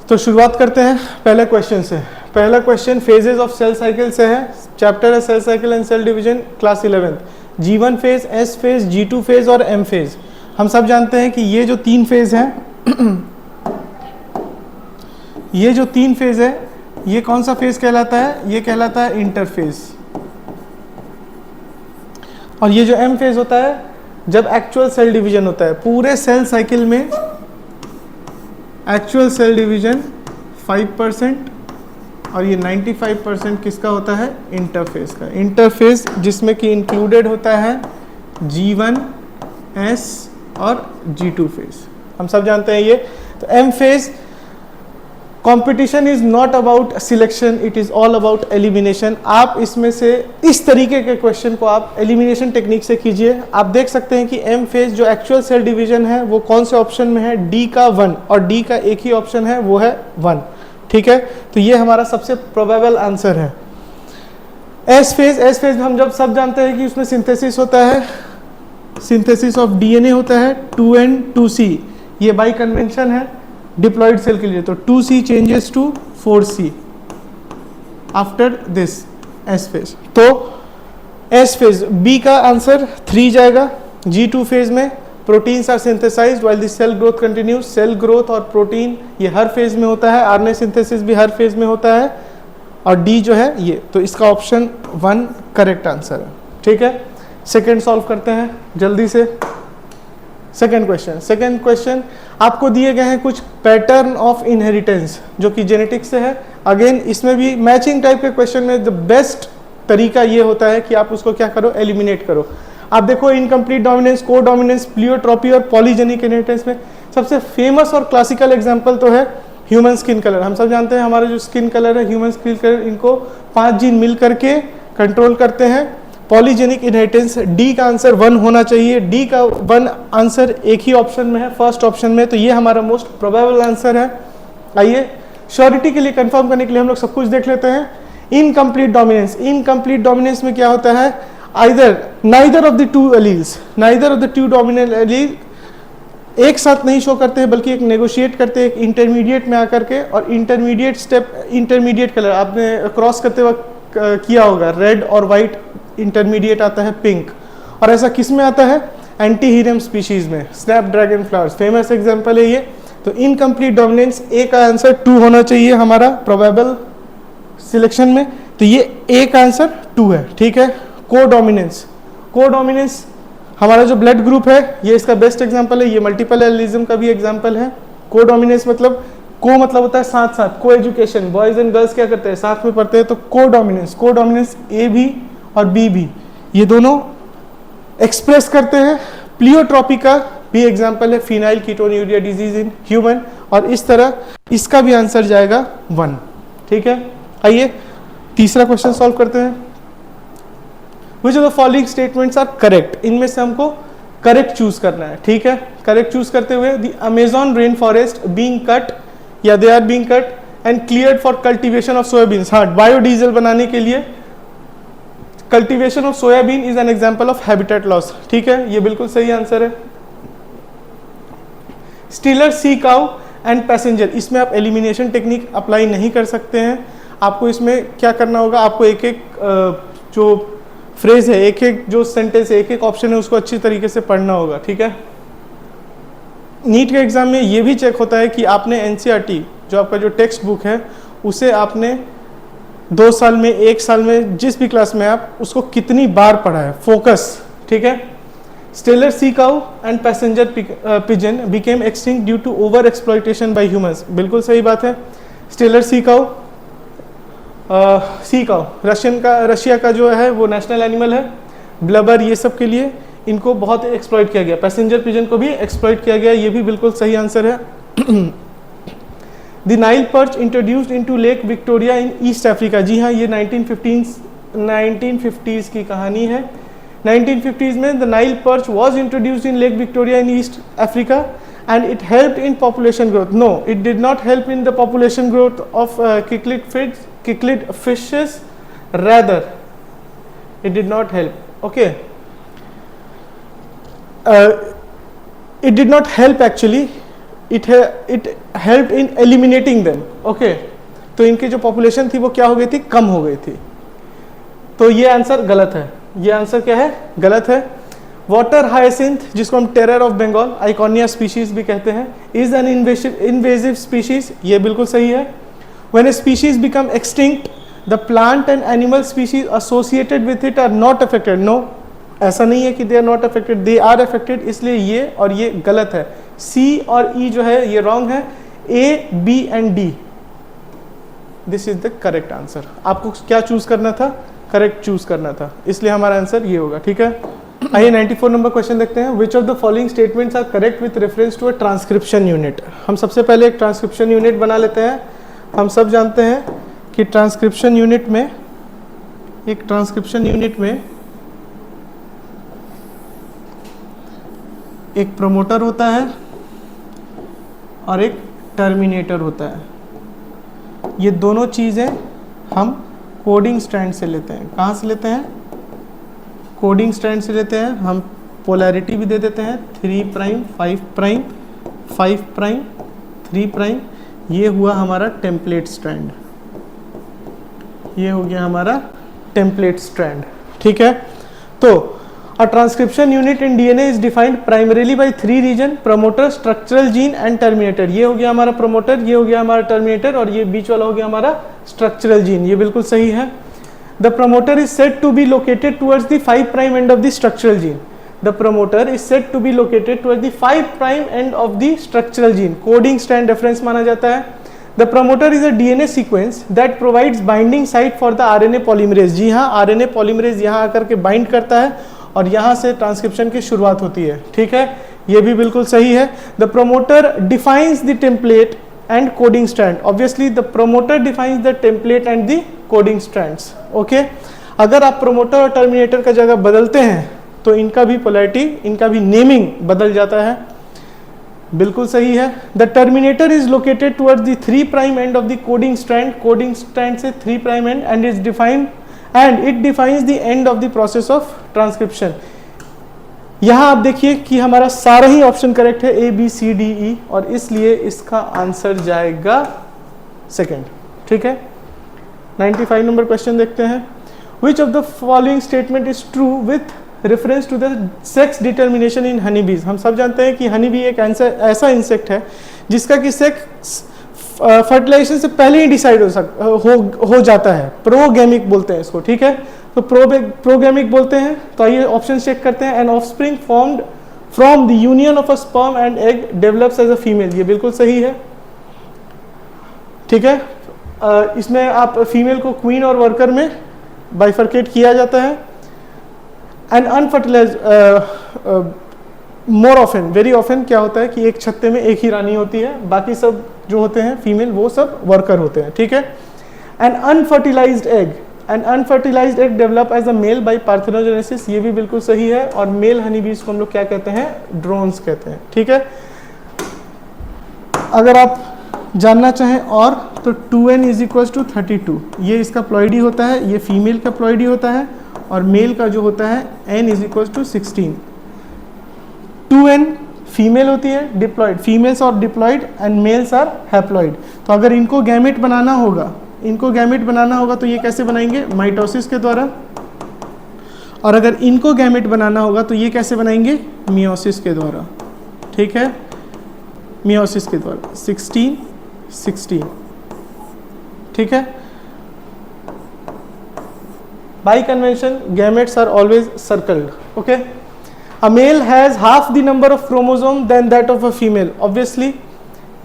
तो शुरुआत करते हैं पहले क्वेश्चन से। पहला question phases of cell cycle से है। चैप्टर है cell cycle and cell division, class 11th। G1 phase, S phase, G2 phase और M फेज। हम सब जानते हैं कि ये जो तीन फेज हैं ये जो तीन फेज है ये कौन सा फेज कहलाता है? ये कहलाता है इंटरफेज। और ये जो M फेज होता है जब एक्चुअल सेल डिवीजन होता है। पूरे सेल साइकिल में एक्चुअल सेल डिवीजन 5% और ये 95% किसका होता है? इंटरफेज का। इंटरफेज जिसमें कि इंक्लूडेड होता है G1, S और G2 फेज। हम सब जानते हैं ये। तो M phase, competition is not about selection, it is all about elimination. आप इसमें से इस तरीके के क्वेश्चन को आप एलिमिनेशन टेक्निक से कीजिए। आप देख सकते हैं कि M फेज जो एक्चुअल सेल डिवीजन है वो कौन से ऑप्शन में है? D का 1, और D का एक ही ऑप्शन है वो है 1। ठीक है, तो ये हमारा सबसे प्रोबेबल आंसर है। S फेज हम जब सब जानते हैं कि उसमें सिंथेसिस होता है, सिंथेसिस ऑफ DNA होता है 2N 2C। ये बाई कन्वेंशन है डिप्लॉयड सेल के लिए। तो 2C changes to 4C after this S phase. तो S फेज B का आंसर 3 जाएगा। G2 फेज में proteins are synthesised while the cell growth continues. Cell growth और प्रोटीन ये हर फेज में होता है, RNA सिंथेसिस भी हर फेज में होता है। और D जो है ये, तो इसका ऑप्शन 1 करेक्ट आंसर है। ठीक है, सेकेंड सॉल्व करते हैं जल्दी से। सेकेंड क्वेश्चन आपको दिए गए हैं कुछ पैटर्न ऑफ इनहेरिटेंस जो कि जेनेटिक्स से है। अगेन इसमें भी मैचिंग टाइप के क्वेश्चन में द बेस्ट तरीका ये होता है कि आप उसको क्या करो? एलिमिनेट करो। आप देखो इनकम्प्लीट डोमिनेंस, को डोमिनेंस, प्लियोट्रॉपी और पॉलीजेनिक इनहेरिटेंस में सबसे फेमस और क्लासिकल एग्जाम्पल तो है ह्यूमन स्किन कलर। हम सब जानते हैं हमारे जो स्किन कलर है, ह्यूमन स्किन कलर, इनको 5 जीन मिल करके कंट्रोल करते हैं। पॉलीजेनिक इनहेरिटेंस, डी का आंसर 1 होना चाहिए। डी का 1 आंसर एक ही ऑप्शन में है, फर्स्ट ऑप्शन में, तो ये हमारा मोस्ट प्रोबेबल आंसर है। आइए श्योरिटी के लिए, कंफर्म करने के लिए हम लोग सब कुछ देख लेते हैं। इनकम्प्लीट डोमिनेंस में क्या होता है? Neither of the two dominant allele एक साथ नहीं शो करते हैं, बल्कि एक नेगोशिएट करते हैं, एक इंटरमीडिएट में आकर के। और इंटरमीडिएट स्टेप, इंटरमीडिएट कलर आपने क्रॉस करते वक्त किया होगा, रेड और व्हाइट, इंटरमीडिएट आता है पिंक। और ऐसा किस में आता है? एंटीहीरियम स्पीशीज में, स्नैपड्रैगन फ्लावर्स, फेमस एग्जांपल है ये। तो इनकम्प्लीट डोमिनेंस ए का आंसर 2 होना चाहिए हमारा प्रोबेबल सिलेक्शन में, तो ये ए का आंसर 2 है। ठीक है, को डोमिनेंस हमारा जो ब्लड ग्रुप है ये इसका बेस्ट एग्जांपल है। ये मल्टीपल एलिज्म का भी एग्जांपल है। को डोमिनेंस मतलब होता है साथ साथ, को एजुकेशन, बॉयज एंड गर्ल्स क्या करते हैं? साथ में पढ़ते हैं। तो को डोमिनेंस ए भी और बी भी, ये दोनों एक्सप्रेस करते हैं। प्लियोट्रॉपी का भी एग्जांपल है, phenyl ketonuria disease in human. और इस तरह इसका भी आंसर जाएगा 1। ठीक है, आइए तीसरा क्वेश्चन सॉल्व करते हैं। Which of the following statements are correct? इनमें से हमको करेक्ट चूज करना है। ठीक है, करेक्ट चूज करते हुए the Amazon rain forest being cut, या they are being cut and cleared for cultivation of soybean. हाँ, बायोडीजल बनाने के लिए cultivation of soybean is an example of habitat loss. ठीक है, ये बिल्कुल सही आंसर है। Steller sea cow and passenger, इसमें आप एलिमिनेशन टेक्निक अप्लाई नहीं कर सकते हैं। आपको इसमें क्या करना होगा? आपको एक एक जो फ्रेज है, एक एक जो सेंटेंस है, एक एक ऑप्शन है, उसको अच्छी तरीके से पढ़ना होगा। ठीक है, नीट के एग्जाम में ये भी चेक होता है कि आपने एनसीईआरटी जो आपका जो टेक्स्ट बुक है उसे आपने 2 साल में, 1 साल में, जिस भी क्लास में आप उसको कितनी बार पढ़ा है। फोकस। ठीक है, Steller sea cow and passenger pigeon became extinct due to over exploitation by humans, बिल्कुल सही बात है। स्टेलर सी काउ रशिया का जो है वो नेशनल एनिमल है। ब्लबर ये सब के लिए इनको बहुत एक्सप्लॉइट किया गया। पैसेंजर पिजन को भी एक्सप्लॉइट किया गया, ये भी बिल्कुल सही आंसर है। The Nile perch introduced into lake Victoria in East Africa, जी हाँ, ये 1950s की कहानी है। 1950s में the Nile perch was introduced in lake Victoria in East Africa and it helped in population growth. No, it did not help in the population growth of cichlid fishes, rather it did not help. Okay, it did not help actually, it help in eliminating them. Okay, तो इनकी जो population थी वो क्या हो गई थी, कम हो गई थी। तो ये आंसर गलत है, ये आंसर क्या है, गलत है। वाटर हाइसिंथ, जिसको हम टेरर ऑफ बंगाल, आइकोनिया स्पीशीज भी कहते हैं, इज एन इन्वेजिव स्पीशीज, ये बिल्कुल सही है। When a species become extinct the plant and animal species associated with it are not affected. No, ऐसा नहीं है कि they are not affected, they are affected, इसलिए ये और ये गलत है। सी और ई जो है ये रॉन्ग है, A B and D this is the correct answer. आपको क्या चूज करना था, करेक्ट चूज करना था, इसलिए हमारा आंसर ये होगा। ठीक है, आइए 94 नंबर क्वेश्चन देखते हैं। Which of the following statements are correct with reference to a transcription unit. हम सबसे पहले एक ट्रांसक्रिप्शन यूनिट बना लेते हैं। हम सब जानते हैं कि ट्रांसक्रिप्शन यूनिट में एक प्रोमोटर होता है और एक टर्मिनेटर होता है। ये दोनों चीज़ें हम कोडिंग स्ट्रैंड से लेते हैं। कहाँ से लेते हैं, कोडिंग स्ट्रैंड से लेते हैं। हम पोलैरिटी भी दे देते हैं, 3 प्राइम 5 प्राइम 5 प्राइम 3 प्राइम। ये हुआ हमारा टेम्पलेट स्ट्रैंड, ये हो गया हमारा टेम्पलेट स्ट्रैंड। ठीक है, तो a transcription unit in DNA is defined primarily by 3 region: promoter, structural gene and terminator। ये हो गया हमारा promoter, ये हो गया हमारा terminator और ये बीच वाला हो गया हमारा structural gene। ये बिल्कुल सही है। The promoter is said to be located towards the 5 prime end of the structural gene। The promoter is said to be located towards the 5 prime end of the structural gene। Coding strand reference माना जाता है। The promoter is a DNA sequence that provides binding site for the RNA polymerase। जी हाँ, RNA polymerase यहाँ आकर के bind करता है और यहाँ से ट्रांसक्रिप्शन की शुरुआत होती है। ठीक है, ये भी बिल्कुल सही है। The promoter defines the template and coding strand. Obviously the promoter defines the template and the coding strands. Okay, अगर आप प्रोमोटर और टर्मिनेटर का जगह बदलते हैं तो इनका भी पोलैरिटी, इनका भी नेमिंग बदल जाता है। बिल्कुल सही है। The terminator is located towards the 3 prime end of the coding strand. Coding strand से 3 prime and and is defined and it defines the end of the process of transcription। यहां आप देखिए कि हमारा सारा ही ऑप्शन करेक्ट है, A B C D E, और इसलिए इसका आंसर जाएगा सेकंड। ठीक है, 95 नंबर क्वेश्चन देखते हैं। Which of the following statement is true with reference to the sex determination in honeybees। हम सब जानते हैं कि हनी बी एक ऐसा इंसेक्ट है जिसका कि सेक्स फर्टिलाइजेशन से पहले ही डिसाइड हो जाता है। प्रोगैमिक बोलते हैं इसको। ठीक है, तो प्रोगैमिक बोलते हैं। तो आइए ऑप्शन चेक करते हैं। An offspring formed from the union of a sperm and egg develops as a female. ये बिल्कुल सही है। ठीक है, इसमें आप फीमेल को क्वीन और वर्कर में बाइफर्केट किया जाता है। And unfertilised more often, very often क्या होता है कि एक छत्ते में एक ही रानी होती है, बाकी सब जो होते हैं फीमेल वो सब वर्कर होते हैं। ठीक है, an unfertilised egg develop as a male by parthenogenesis. ये भी बिल्कुल सही है। और मेल हनी बीज को हम लोग क्या कहते हैं, ड्रोन्स कहते हैं। ठीक है, अगर आप जानना चाहें और तो 2n इज इक्वल टू 32, ये इसका प्लॉइडी होता है, ये फीमेल का प्लॉइडी होता है, और मेल का जो होता है n is equal to 16। 2n female होती है, डिप्लॉइड, फीमेल्स और diploid and males are haploid. तो अगर इनको गैमेट बनाना होगा तो ये कैसे बनाएंगे, माइटोसिस के द्वारा। और अगर इनको गैमेट बनाना होगा तो ये कैसे बनाएंगे, मियोसिस के द्वारा। ठीक है, मियोसिस के द्वारा 16। ठीक है, by convention gametes are always circled. Okay, A male has half the number of chromosomes than that of a female। Obviously,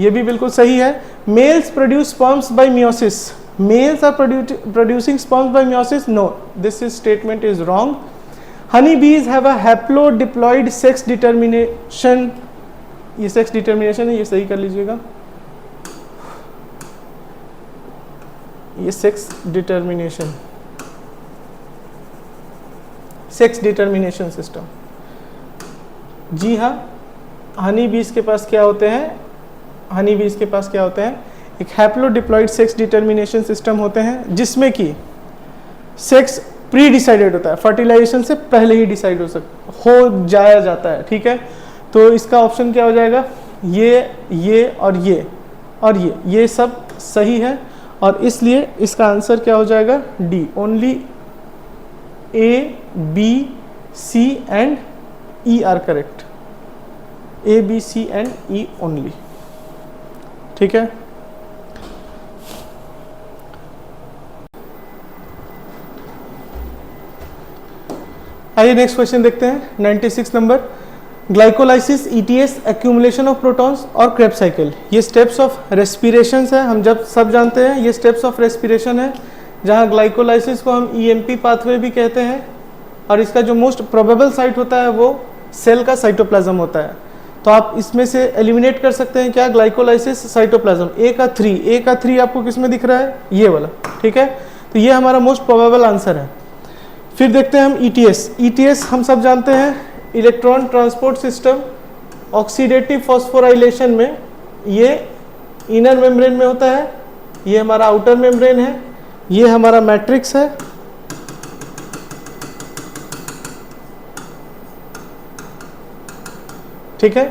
ये भी बिल्कुल सही है। Males produce sperms by meiosis। Males are producing sperms by meiosis। No, this statement is wrong। Honeybees have a haplodiploid sex determination। ये sex determination है, ये सही कर लीजिएगा। ये sex determination system। जी हाँ, हनी बीज के पास क्या होते हैं, एक हैप्लोडिप्लॉइड सेक्स डिटर्मिनेशन सिस्टम होते हैं जिसमें कि सेक्स प्री डिसाइडेड होता है, फर्टिलाइजेशन से पहले ही डिसाइड हो जाया जाता है। ठीक है, तो इसका ऑप्शन क्या हो जाएगा, ये और ये सब सही है, और इसलिए इसका आंसर क्या हो जाएगा, D. Only A, B, C and E are correct. A, B, C and E only. ठीक है, आइए नेक्स्ट क्वेश्चन देखते हैं। 96 number, glycolysis, ETS, accumulation of protons और क्रेब्स साइकिल, ये स्टेप्स ऑफ रेस्पिरेशन है। हम जब सब जानते हैं ये स्टेप्स ऑफ रेस्पिरेशन है, जहां ग्लाइकोलाइसिस को हम ईएमपी पाथवे भी कहते हैं, और इसका जो मोस्ट प्रोबेबल साइट होता है वो सेल का साइटोप्लाज्म होता है। तो आप इसमें से एलिमिनेट कर सकते हैं क्या, ग्लाइकोलाइसिस, साइटोप्लाज्म। ए का 3 आपको किस में दिख रहा है, ये वाला। ठीक है, तो ये हमारा मोस्ट प्रोबेबल आंसर है। फिर देखते हैं हम ईटीएस। ईटीएस हम सब जानते हैं, electron transport system. Oxidative phosphorylation में ये इनर मेम्ब्रेन में होता है, ये हमारा आउटर मेम्ब्रेन है, ये हमारा मैट्रिक्स है। ठीक है,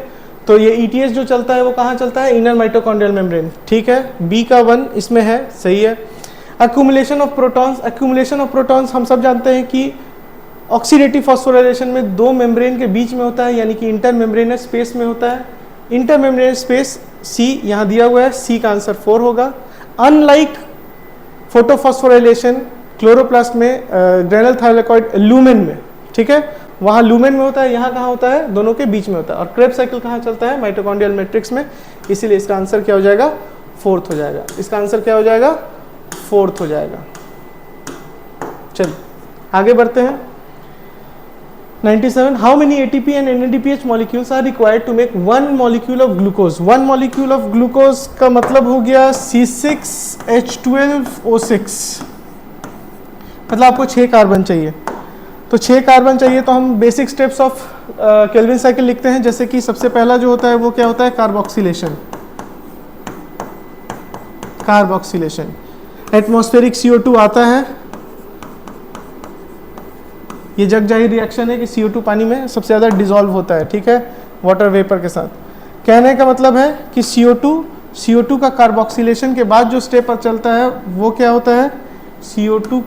तो ये ईटीएस जो चलता है वो कहाँ चलता है, इनर माइटोकॉन्ड्रियल मेम्ब्रेन। ठीक है, बी का 1 इसमें है, सही है। Accumulation of protons, accumulation of protons हम सब जानते हैं कि ऑक्सीडेटिव फॉस्फोराइलेशन में 2 मेम्ब्रेन के बीच में होता है, यानी कि इंटर मेम्ब्रेनस स्पेस में होता है। इंटर मेम्ब्रेनस स्पेस सी यहाँ दिया हुआ है, सी का आंसर 4 होगा। अनलाइक फोटोफॉस्फोराइलेशन क्लोरोप्लास्ट में, ग्रेनुल थाइलेकॉइड लूमेन में, ठीक है, वहाँ लूमेन में होता है, यहाँ कहाँ होता है, दोनों के बीच में होता है। और क्रेब्स साइकिल कहाँ चलता है, माइटोकॉन्ड्रियल मैट्रिक्स में, इसीलिए इसका आंसर क्या हो जाएगा, 4th हो जाएगा। इसका आंसर क्या हो जाएगा, 4th हो जाएगा। चलिए आगे बढ़ते हैं। 97, how many ATP and NADPH molecules are required to make 1 molecule of glucose. 1 molecule of glucose का मतलब हो गया C6H12O6, मतलब आपको 6 कार्बन चाहिए। तो 6 कार्बन चाहिए, तो हम basic steps of Calvin cycle लिखते हैं। जैसे कि सबसे पहला जो होता है वो क्या होता है, कार्बोक्सिलेशन। कार्बोक्सिलेशन, एटमॉस्फेरिक CO2 आता है, ये जग जाहिर रिएक्शन है कि CO2 पानी में सबसे ज़्यादा डिसॉल्व होता है, ठीक है, वाटर वेपर के साथ। कहने का मतलब है कि CO2 का कार्बोक्सिलेशन के बाद जो स्टेप चलता है वो क्या होता है, CO2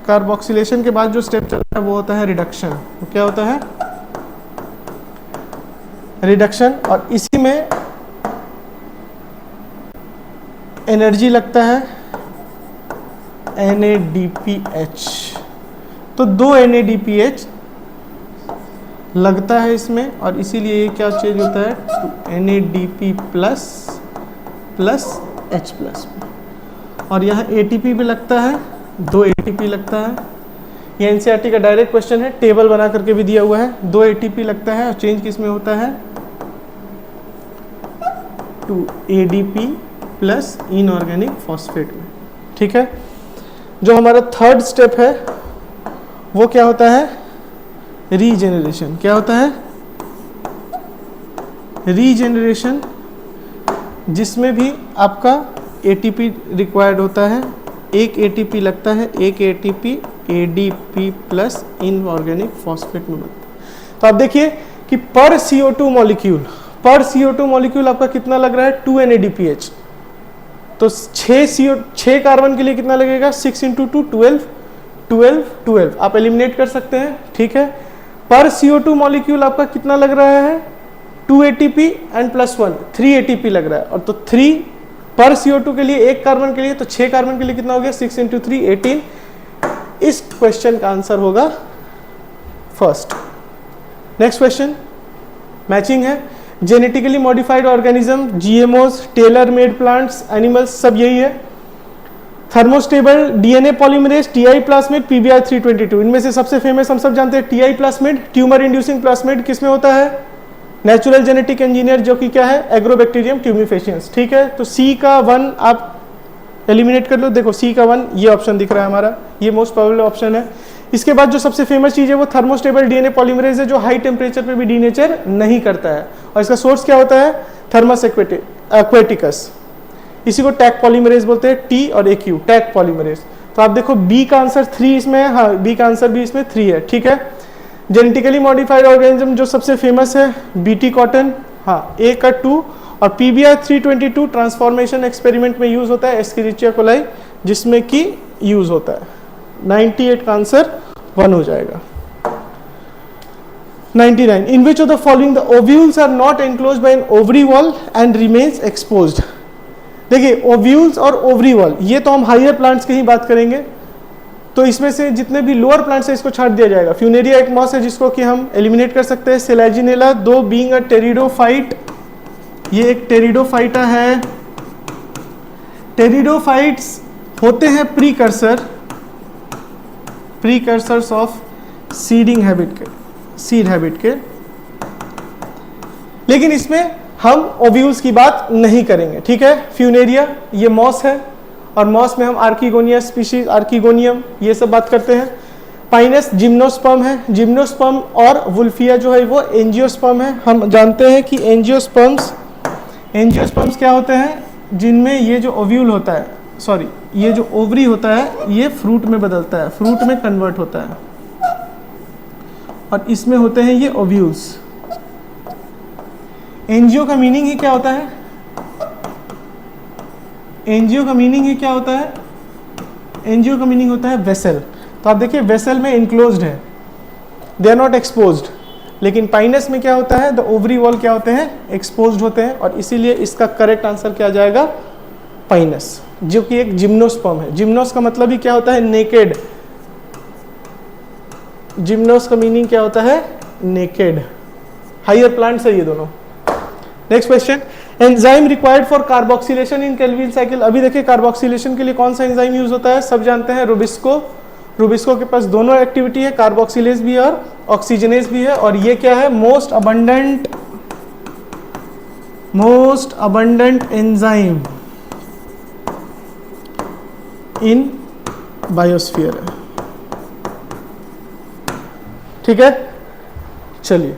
कार्बोक्सिलेशन के बाद जो स्टेप चलता है वो होता है रिडक्शन। वो क्या होता है, रिडक्शन। और इसी में एनर्जी लगता है NADPH। तो 2 NADPH लगता है इसमें, और इसीलिए ये क्या चेंज होता है, NADP प्लस H+। और यहाँ ATP भी लगता है, 2 ATP लगता है। ये NCERT का डायरेक्ट क्वेश्चन है, टेबल बना करके भी दिया हुआ है। 2 ATP लगता है, और चेंज किस में होता है, two ADP plus inorganic phosphate में। ठीक है, जो हमारा 3rd स्टेप है वो क्या होता है, रीजेनरेशन। क्या होता है, रीजेनरेशन, जिसमें भी आपका ATP रिक्वायर्ड होता है। एक ATP लगता है, एक ATP ADP plus inorganic phosphate में बनता है। तो आप देखिए कि पर CO2 मॉलिक्यूल आपका कितना लग रहा है, 2 NADPH। तो 6 कार्बन के लिए कितना लगेगा, 6 × 2 12 आप एलिमिनेट कर सकते हैं। ठीक है, पर CO2 मॉलिक्यूल आपका कितना लग रहा है, 2 ATP एंड +1 3 ATP लग रहा है। और तो 3 पर CO2 के लिए, 1 कार्बन के लिए, तो 6 कार्बन के लिए कितना हो गया, 6 × 3 18। इस क्वेश्चन का आंसर होगा फर्स्ट। नेक्स्ट क्वेश्चन मैचिंग है। Genetically modified organism, GMOs, tailor made plants, animals, सब यही है। Thermostable DNA polymerase, TI plasmid, PBr 322। इनमें से सबसे फेमस हम सब जानते हैं TI plasmid, tumour inducing plasmid. किसमें होता है, नेचुरल जेनेटिक इंजीनियर, जो कि क्या है, एग्रोबैक्टीरियम ट्यूमिफेशियंस। ठीक है, तो C का 1 आप एलिमिनेट कर लो। देखो C का 1 ये ऑप्शन दिख रहा है हमारा, ये मोस्ट प्रोबेबल ऑप्शन है। इसके बाद जो सबसे फेमस चीज है वो थर्मोस्टेबल DNA पॉलीमरेज है, जो हाई टेम्परेचर पे भी डीनेचर नहीं करता है। और इसका सोर्स क्या होता है, थर्मस एक्वेटिकस। इसी को टैग पॉलीमरेज बोलते हैं, T और AQ, टैग पॉलीमरेज। तो आप देखो B का आंसर 3 इसमें है, हाँ B का आंसर भी इसमें 3 है। ठीक है, जेनेटिकली मॉडिफाइड ऑर्गेनिज्म जो सबसे फेमस है, BT कॉटन, हाँ, ए का 2 और PBr 322 ट्रांसफॉर्मेशन एक्सपेरिमेंट में यूज होता है, एस्केरिचिया कोलाई जिसमें कि यूज होता है। 98 का आंसर 1 हो जाएगा। 99 in which of the following the ovules are not enclosed by an ovary wall and remains exposed. देखिए ओव्यूल्स और ओवरी वॉल ये तो हम हायर प्लांट्स की ही बात करेंगे, तो इसमें से जितने भी लोअर प्लांट्स है इसको छाट दिया जाएगा। फ्यूनेरिया एक मॉस है जिसको कि हम एलिमिनेट कर सकते हैं। सेलेजिनेला दो बीइंग अ टेरिडोफाइट, ये एक टेरिडोफाइटा है। टेरिडोफाइट्स होते हैं प्रीकर्सर्स ऑफ सीडिंग हैबिट के, सीड हैबिट के, लेकिन इसमें हम ओव्यूल्स की बात नहीं करेंगे, ठीक है। फ्यूनेरिया ये मॉस है और मॉस में हम आर्किगोनिया स्पीशीज, आर्किगोनियम ये सब बात करते हैं। पाइनस जिम्नोस्पर्म है, जिम्नोस्पर्म और वुल्फिया जो है वो एंजियोस्पर्म है। हम जानते हैं कि एंजियोस्पर्म्स क्या होते हैं, जिनमें ये जो ओव्यूल होता है, सॉरी ये जो ओवरी होता है ये फ्रूट में बदलता है, फ्रूट में कन्वर्ट होता है, और इसमें होते हैं ये ओव्यूल्स। एंजियो का मीनिंग ही क्या होता है, एंजियो का मीनिंग ही क्या होता है, एंजियो का मीनिंग होता है वेसल। तो आप देखिए वेसल में इनक्लोज्ड है, दे आर नॉट एक्सपोज्ड। लेकिन पाइनस में क्या होता है, द ओवरी वॉल क्या होते हैं, एक्सपोज्ड होते हैं, और इसीलिए इसका करेक्ट आंसर क्या जाएगा, पाइनस, जो कि एक जिम्नोस्पर्म है। जिम्नोस का मतलब ही क्या होता है, नेकेड। जिम्नोस का मीनिंग क्या होता है, नेकेड। हायर प्लांट्स है ये दोनों। Next question, enzyme required for carboxylation in Calvin cycle. अभी देखिए कार्बोक्सिलेशन के लिए कौन सा एंजाइम यूज होता है, सब जानते हैं रुबिस्को। रुबिस्को के पास दोनों एक्टिविटी है, कार्बोक्सिलेज भी है और ऑक्सीजनेज भी है, और ये क्या है, मोस्ट अबंडेंट एंजाइम इन बायोस्फीयर है, ठीक है। चलिए